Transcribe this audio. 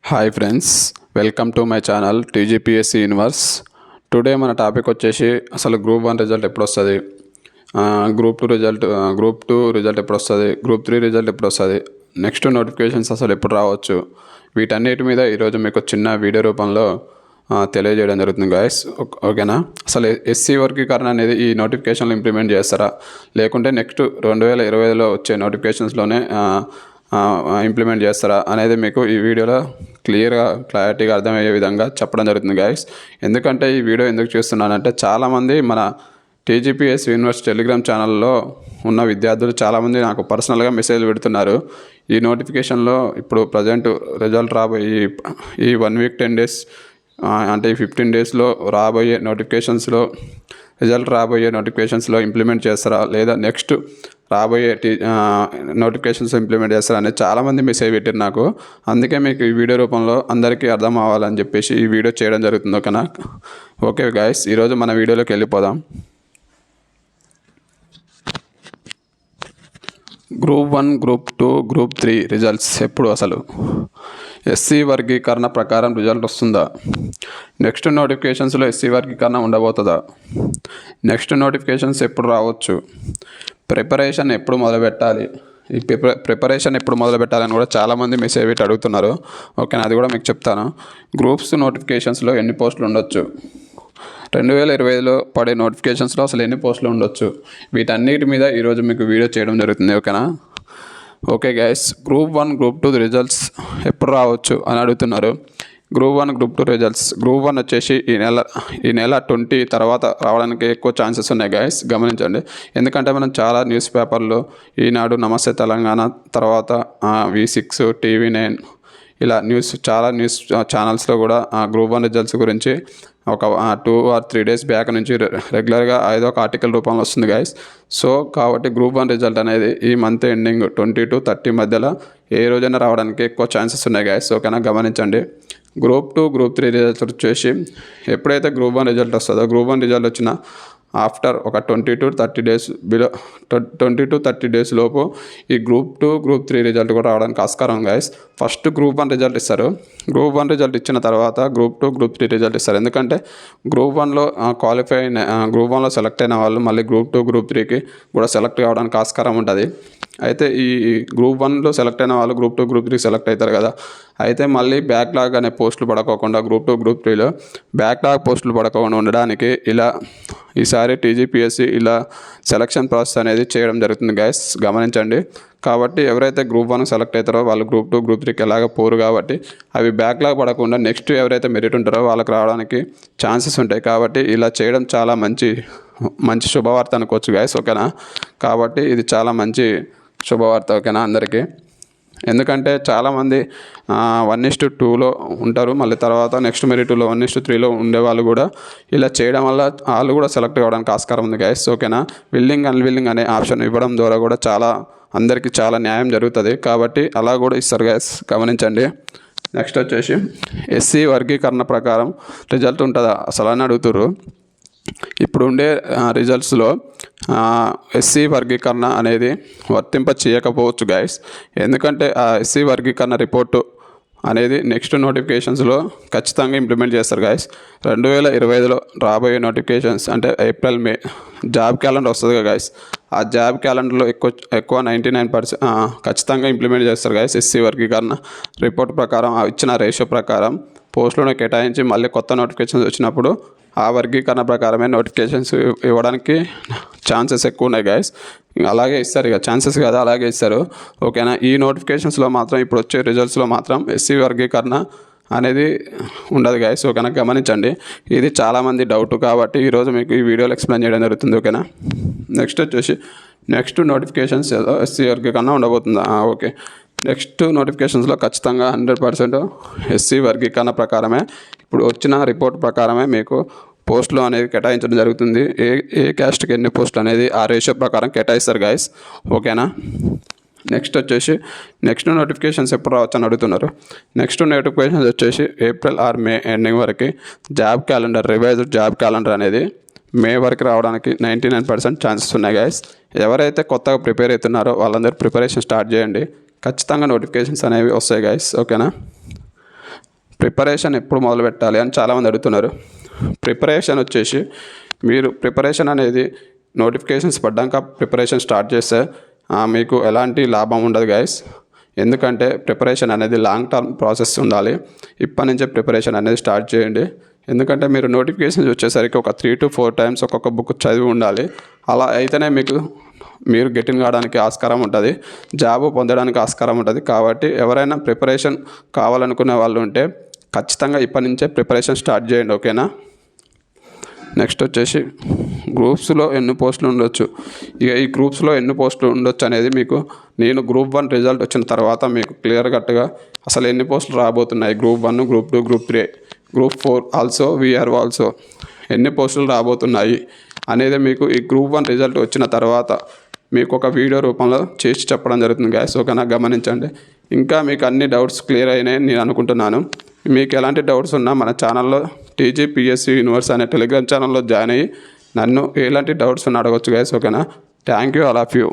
Hi friends, welcome to my channel TGPSC universe. Today మన topic వచ్చేసి అసలు group 1 result ఎప్పుడు వస్తుంది, గ్రూప్ టూ రిజల్ట్ ఎప్పుడు వస్తుంది, గ్రూప్ 3 రిజల్ట్ ఎప్పుడు వస్తుంది, నెక్స్ట్ నోటిఫికేషన్స్ అసలు ఎప్పుడు రావచ్చు, వీటన్నిటి మీద ఈరోజు మీకు చిన్న వీడియో రూపంలో తెలియజేయడం జరుగుతుంది గాయస్. ఓకేనా? అసలు ఎస్సీ వర్గీకరణ అనేది ఈ నోటిఫికేషన్లో ఇంప్లిమెంట్ చేస్తారా, లేకుంటే నెక్స్ట్ 2025లో వచ్చే నోటిఫికేషన్స్లోనే ఇంప్లిమెంట్ చేస్తారా అనేది మీకు ఈ వీడియోలో క్లారిటీగా అర్థమయ్యే విధంగా చెప్పడం జరుగుతుంది గాయస్. ఎందుకంటే ఈ వీడియో ఎందుకు చూస్తున్నానంటే చాలామంది మన టీజీపీఎస్ యూనివర్సిటీ టెలిగ్రామ్ ఛానల్లో ఉన్న విద్యార్థులు చాలామంది నాకు పర్సనల్గా మెసేజ్ పెడుతున్నారు. ఈ నోటిఫికేషన్లో ఇప్పుడు ప్రజెంట్ రిజల్ట్ రాబోయే ఈ 1 వీక్ 10 డేస్ అంటే ఈ 15 డేస్లో రాబోయే నోటిఫికేషన్స్లో ఇంప్లిమెంట్ చేస్తారా, లేదా నెక్స్ట్ రాబోయే నోటిఫికేషన్స్ ఇంప్లిమెంట్ చేస్తారా అనేది చాలామంది మెసేజ్ పెట్టారు నాకు. అందుకే మీకు ఈ వీడియో రూపంలో అందరికీ అర్థం అవ్వాలని చెప్పేసి ఈ వీడియో చేయడం జరుగుతుంది. ఓకేనా? ఓకే గాయస్, ఈరోజు మన వీడియోలోకి వెళ్ళిపోదాం. గ్రూప్ 1, గ్రూప్ 2, గ్రూప్ 3 రిజల్ట్స్ ఎప్పుడు, అసలు ఎస్సీ వర్గీకరణ ప్రకారం రిజల్ట్ వస్తుందా, నెక్స్ట్ నోటిఫికేషన్స్లో ఎస్సీ వర్గీకరణ ఉండబోతుందా, నెక్స్ట్ నోటిఫికేషన్స్ ఎప్పుడు రావచ్చు, ప్రిపరేషన్ ఎప్పుడు మొదలుపెట్టాలి, ఈ ప్రిపరేషన్ ఎప్పుడు మొదలు పెట్టాలని కూడా చాలామంది మెసేజ్ పెట్టి అడుగుతున్నారు. ఓకేనా? అది కూడా మీకు చెప్తాను. గ్రూప్స్ నోటిఫికేషన్స్లో ఎన్ని పోస్టులు ఉండొచ్చు, 2025లో పడే నోటిఫికేషన్స్లో అసలు ఎన్ని పోస్టులు ఉండొచ్చు, వీటన్నిటి మీద ఈరోజు మీకు వీడియో చేయడం జరుగుతుంది. ఓకేనా? Okay guys, group 1, group 2 results ఎప్పుడు రావచ్చు అని అడుగుతున్నారు. గ్రూప్ 1, గ్రూప్ 2 రిజల్ట్స్, గ్రూప్ 1 వచ్చేసి ఈ నెల 20 తర్వాత రావడానికి ఎక్కువ ఛాన్సెస్ ఉన్నాయి గైస్, గమనించండి. ఎందుకంటే మనం చాలా న్యూస్ పేపర్లు, ఈనాడు, నమస్తే తెలంగాణ, తర్వాత V6, TV9 ఇలా చాలా న్యూస్ ఛానల్స్లో కూడా గ్రూప్ 1 రిజల్ట్స్ గురించి ఒక 2 or 3 డేస్ బ్యాక్ నుంచి రెగ్యులర్గా ఏదో ఒక ఆర్టికల్ రూపంలో వస్తుంది గైస్. సో కాబట్టి గ్రూప్ 1 రిజల్ట్ అనేది ఈ మంత్ ఎండింగ్ 20 to 30 మధ్యలో ఏ రోజైనా రావడానికి ఎక్కువ ఛాన్సెస్ ఉన్నాయి గైస్. ఓకేనా? గమనించండి. గ్రూప్ 2, గ్రూప్ 3 రిజల్ట్స్ వచ్చేసి ఎప్పుడైతే గ్రూప్ 1 రిజల్ట్ వస్తుందో, గ్రూప్ 1 రిజల్ట్ వచ్చిన ఆఫ్టర్ ఒక 20 to 30 డేస్ లోపు ఈ గ్రూప్ 2, గ్రూప్ 3 రిజల్ట్ కూడా రావడానికి ఆస్కారం గైస్. ఫస్ట్ గ్రూప్ 1 రిజల్ట్ ఇస్తారు. గ్రూప్ 1 రిజల్ట్ ఇచ్చిన తర్వాత గ్రూప్ 2, గ్రూప్ 3 రిజల్ట్ ఇస్తారు. ఎందుకంటే గ్రూప్ 1లో గ్రూప్ 1లో సెలెక్ట్ అయిన వాళ్ళు మళ్ళీ గ్రూప్ 2, గ్రూప్ 3కి కూడా సెలెక్ట్ కావడానికి ఆస్కారం ఉంటుంది. అయితే ఈ గ్రూప్ 1లో సెలెక్ట్ అయిన వాళ్ళు గ్రూప్ 2, గ్రూప్ 3 సెలెక్ట్ అవుతారు కదా. అయితే మళ్ళీ బ్యాక్లాగ్ అనే పోస్టులు పడకోకుండా గ్రూప్ 2, గ్రూప్ 3లో బ్యాక్లాగ్ పోస్టులు పడకుండా ఉండడానికి ఈసారి టీజీపీఎస్సీ ఇలా సెలక్షన్ ప్రాసెస్ అనేది చేయడం జరుగుతుంది గైస్, గమనించండి. కాబట్టి ఎవరైతే గ్రూప్ 1 సెలెక్ట్ అవుతారో వాళ్ళు గ్రూప్ 2, గ్రూప్ 3కి ఎలాగ పోరు కాబట్టి అవి బ్యాక్లాగ్ పడకుండా నెక్స్ట్ ఎవరైతే మెరిట్ ఉంటారో వాళ్ళకి రావడానికి ఛాన్సెస్ ఉంటాయి. కాబట్టి ఇలా చేయడం చాలా మంచి శుభవార్త అనుకోవచ్చు గైస్. ఓకేనా? కాబట్టి ఇది చాలా మంచి శుభవార్త. ఓకేనా అందరికీ? ఎందుకంటే చాలామంది 1:2లో ఉంటారు, మళ్ళీ తర్వాత నెక్స్ట్ మెరిట్లో 1:3లో ఉండేవాళ్ళు కూడా ఇలా చేయడం వల్ల వాళ్ళు కూడా సెలెక్ట్ కావడానికి ఆస్కారం ఉంది గైస్. ఓకేనా? విల్లింగ్ అన్విల్లింగ్ అనే ఆప్షన్ ఇవ్వడం ద్వారా కూడా అందరికీ చాలా న్యాయం జరుగుతుంది. కాబట్టి అలా కూడా ఇస్తారు గైస్, గమనించండి. నెక్స్ట్ వచ్చేసి ఎస్సీ వర్గీకరణ ప్రకారం రిజల్ట్ ఉంటుందా అసలు అని అడుగుతుర్రు. ఇప్పుడు ఉండే రిజల్ట్స్లో ఎస్సీ వర్గీకరణ అనేది వర్తింప చేయకపోవచ్చు గైస్. ఎందుకంటే ఆ ఎస్సీ వర్గీకరణ రిపోర్టు అనేది నెక్స్ట్ నోటిఫికేషన్స్లో ఖచ్చితంగా ఇంప్లిమెంట్ చేస్తారు గైస్. 2025లో రాబోయే నోటిఫికేషన్స్ అంటే April, May జాబ్ క్యాలెండర్ వస్తుంది కదా గైస్. ఆ జాబ్ క్యాలెండర్లో ఎక్కువ 99% ఖచ్చితంగా ఇంప్లిమెంట్ చేస్తారు గైస్. ఎస్సీ వర్గీకరణ రిపోర్ట్ ప్రకారం ఇచ్చిన రేషియో ప్రకారం పోస్టులను కేటాయించి మళ్ళీ కొత్త నోటిఫికేషన్స్ వచ్చినప్పుడు ఆ వర్గీకరణ ప్రకారమే నోటిఫికేషన్స్ ఇవ్వడానికి ఛాన్సెస్ ఎక్కువ ఉన్నాయి గైస్. అలాగే ఇస్తారు, ఇక ఛాన్సెస్ కదా అలాగే ఇస్తారు. ఓకేనా? ఈ నోటిఫికేషన్స్లో మాత్రం ఇప్పుడు వచ్చే రిజల్ట్స్లో మాత్రం ఎస్సీ వర్గీకరణ అనేది ఉండదు గైస్. ఓకేనా? గమనించండి. ఇది చాలామంది డౌట్ కాబట్టి ఈరోజు మీకు ఈ వీడియోలో ఎక్స్ప్లెయిన్ చేయడం జరుగుతుంది. ఓకేనా? నెక్స్ట్ వచ్చేసి నెక్స్ట్ నోటిఫికేషన్స్ ఏదో ఎస్సీ వర్గీకరణ ఉండబోతుందా? ఓకే. నెక్స్ట్ నోటిఫికేషన్స్లో ఖచ్చితంగా 100% ఎస్సీ వర్గీకరణ ప్రకారమే ఇప్పుడు వచ్చిన రిపోర్ట్ ప్రకారమే మీకు పోస్టులు అనేది కేటాయించడం జరుగుతుంది. ఏ క్యాస్ట్కి ఎన్ని పోస్టులు అనేది ఆ రేషియో ప్రకారం కేటాయిస్తారు గైస్. ఓకేనా? నెక్స్ట్ వచ్చేసి నెక్స్ట్ నోటిఫికేషన్స్ ఎప్పుడు రావచ్చు అని అడుగుతున్నారు. నెక్స్ట్ నోటిఫికేషన్స్ వచ్చేసి April or May ఎండింగ్ వరకు రివైజ్డ్ జాబ్ క్యాలెండర్ అనేది మే వరకు రావడానికి 99% ఛాన్సెస్ ఉన్నాయి గైస్. ఎవరైతే కొత్తగా ప్రిపేర్ అవుతున్నారో వాళ్ళందరూ ప్రిపరేషన్ స్టార్ట్ చేయండి. ఖచ్చితంగా నోటిఫికేషన్స్ అనేవి వస్తాయి గైస్. ఓకేనా? ప్రిపరేషన్ ఎప్పుడు మొదలు పెట్టాలి అని చాలామంది అడుగుతున్నారు. ప్రిపరేషన్ వచ్చేసి మీరు ప్రిపరేషన్ అనేది నోటిఫికేషన్స్ పడ్డాక ప్రిపరేషన్ స్టార్ట్ చేస్తే మీకు ఎలాంటి లాభం ఉండదు గైస్. ఎందుకంటే ప్రిపరేషన్ అనేది లాంగ్ టర్మ్ ప్రాసెస్ ఉండాలి. ఇప్పటి నుంచే ప్రిపరేషన్ అనేది స్టార్ట్ చేయండి. ఎందుకంటే మీరు నోటిఫికేషన్స్ వచ్చేసరికి ఒక 3 to 4 times ఒక్కొక్క బుక్ చదివి ఉండాలి. అలా అయితేనే మీరు గెటిన్ కావడానికి ఆస్కారం ఉంటుంది, జాబ్ పొందడానికి ఆస్కారం ఉంటుంది. కాబట్టి ఎవరైనా ప్రిపరేషన్ కావాలనుకునే వాళ్ళు ఉంటే ఖచ్చితంగా ఇప్పటి నుంచే ప్రిపరేషన్ స్టార్ట్ చేయండి, ఓకేనా. నెక్స్ట్ వచ్చేసి గ్రూప్స్లో ఎన్ని పోస్టులు ఉండొచ్చు. ఇక ఈ గ్రూప్స్లో ఎన్ని పోస్టులు ఉండొచ్చు అనేది నేను గ్రూప్ 1 రిజల్ట్ వచ్చిన తర్వాత మీకు క్లియర్ కట్గా అసలు ఎన్ని పోస్టులు రాబోతున్నాయి, group 1, group 2, group 3, group 4 also, VRO also ఎన్ని పోస్టులు రాబోతున్నాయి అనేది మీకు ఈ గ్రూప్ 1 రిజల్ట్ వచ్చిన తర్వాత మీకు ఒక వీడియో రూపంలో చేసి చెప్పడం జరుగుతుంది గ్యాస్, ఓకేనా. గమనించండి. ఇంకా మీకు అన్ని డౌట్స్ క్లియర్ అయినాయి నేను అనుకుంటున్నాను. మీకు ఎలాంటి డౌట్స్ ఉన్నా మన ఛానల్లో TGPSC యూనివర్స్ అనే టెలిగ్రామ్ ఛానల్లో జాయిన్ అయ్యి నన్ను ఎలాంటి డౌట్స్ ఉన్నా అడగొచ్చు గ్యాస్, ఓకేనా. Thank you all of you.